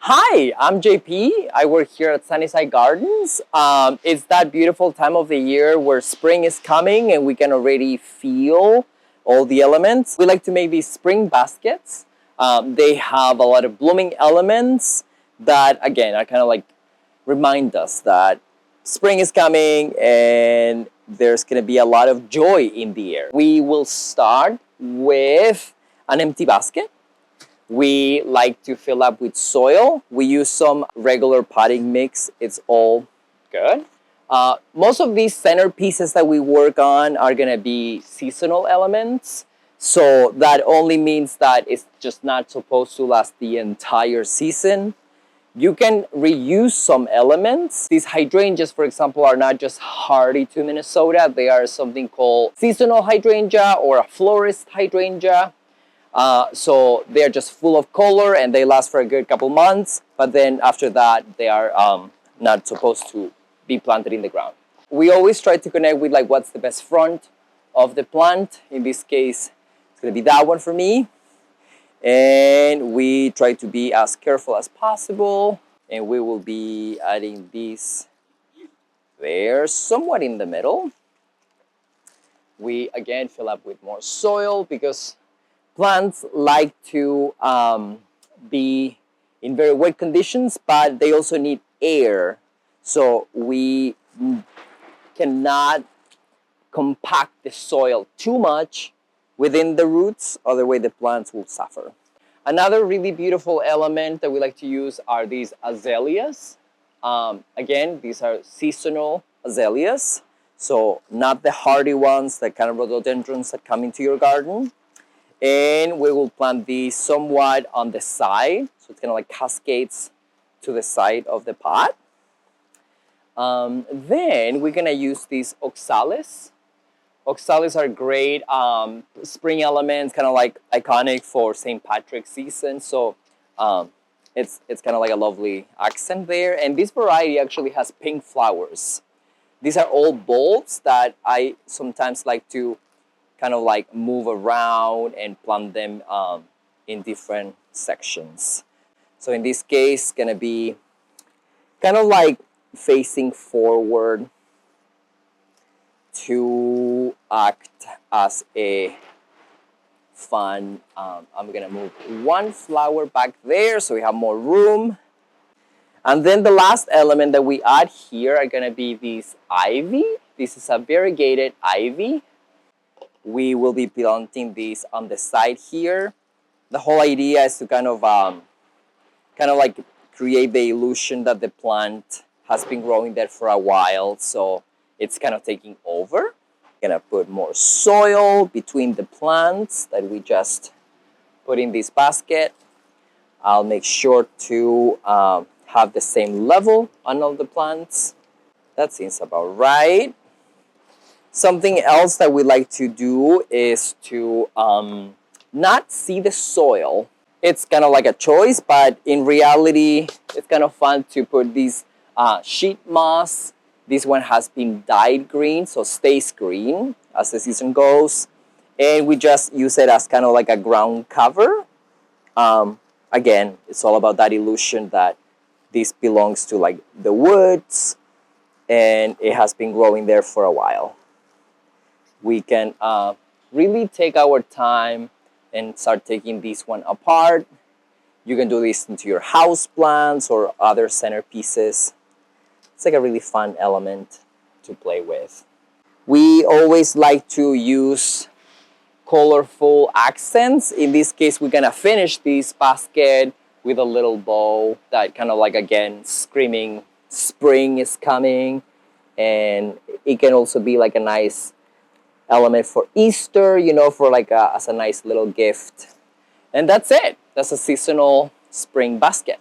Hi, I'm JP. I work here at Sunnyside Gardens. It's that beautiful time of the year where spring is coming and we can already feel all the elements. We like to make these spring baskets. They have a lot of blooming elements that, again, are kind of like remind us that spring is coming and there's going to be a lot of joy in the air. We will start with an empty basket. We like to fill up with soil. We use some regular potting mix. It's all good. Most of these centerpieces that we work on are going to be seasonal elements. So that only means that it's just not supposed to last the entire season. You can reuse some elements. These hydrangeas, for example, are not just hardy to Minnesota. They are something called seasonal hydrangea or a florist hydrangea. So they're just full of color and they last for a good couple months, but then after that they are not supposed to be planted in the ground. We always try to connect with like what's the best front of the plant. In this case, it's going to be that one for me. And we try to be as careful as possible, and we will be adding these there somewhat in the middle. We again fill up with more soil because plants like to be in very wet conditions, but they also need air. So we cannot compact the soil too much within the roots, otherwise the plants will suffer. Another really beautiful element that we like to use are these azaleas. Again, these are seasonal azaleas, so not the hardy ones, the kind of rhododendrons that come into your garden. And we will plant these somewhat on the side, so it's kind of like cascades to the side of the pot. Then we're gonna use these oxalis. Oxalis are great spring elements, kind of like iconic for St. Patrick's season. So it's kind of like a lovely accent there. And this variety actually has pink flowers. These are all bulbs that I sometimes like to kind of like move around and plant them in different sections. So in this case, gonna be kind of like facing forward to act as a fan. I'm gonna move one flower back there so we have more room. And then the last element that we add here are gonna be these ivy. This is a variegated ivy. We will be planting these on the side here. The whole idea is to kind of like create the illusion that the plant has been growing there for a while, so it's kind of taking over. Gonna put more soil between the plants that we just put in this basket. I'll make sure to have the same level on all the plants. That seems about right. Something else that we like to do is to not see the soil. It's kind of like a choice, but in reality, it's kind of fun to put these sheet moss. This one has been dyed green, so stays green as the season goes. And we just use it as kind of like a ground cover. Again, it's all about that illusion that this belongs to like the woods and it has been growing there for a while. We can really take our time and start taking this one apart. You can do this into your house plants or other centerpieces. It's like a really fun element to play with. We always like to use colorful accents. In this case, we're gonna finish this basket with a little bow that kind of like, again, screaming spring is coming. And it can also be like a nice element for Easter, you know, for like as a nice little gift. And that's it. That's a seasonal spring basket.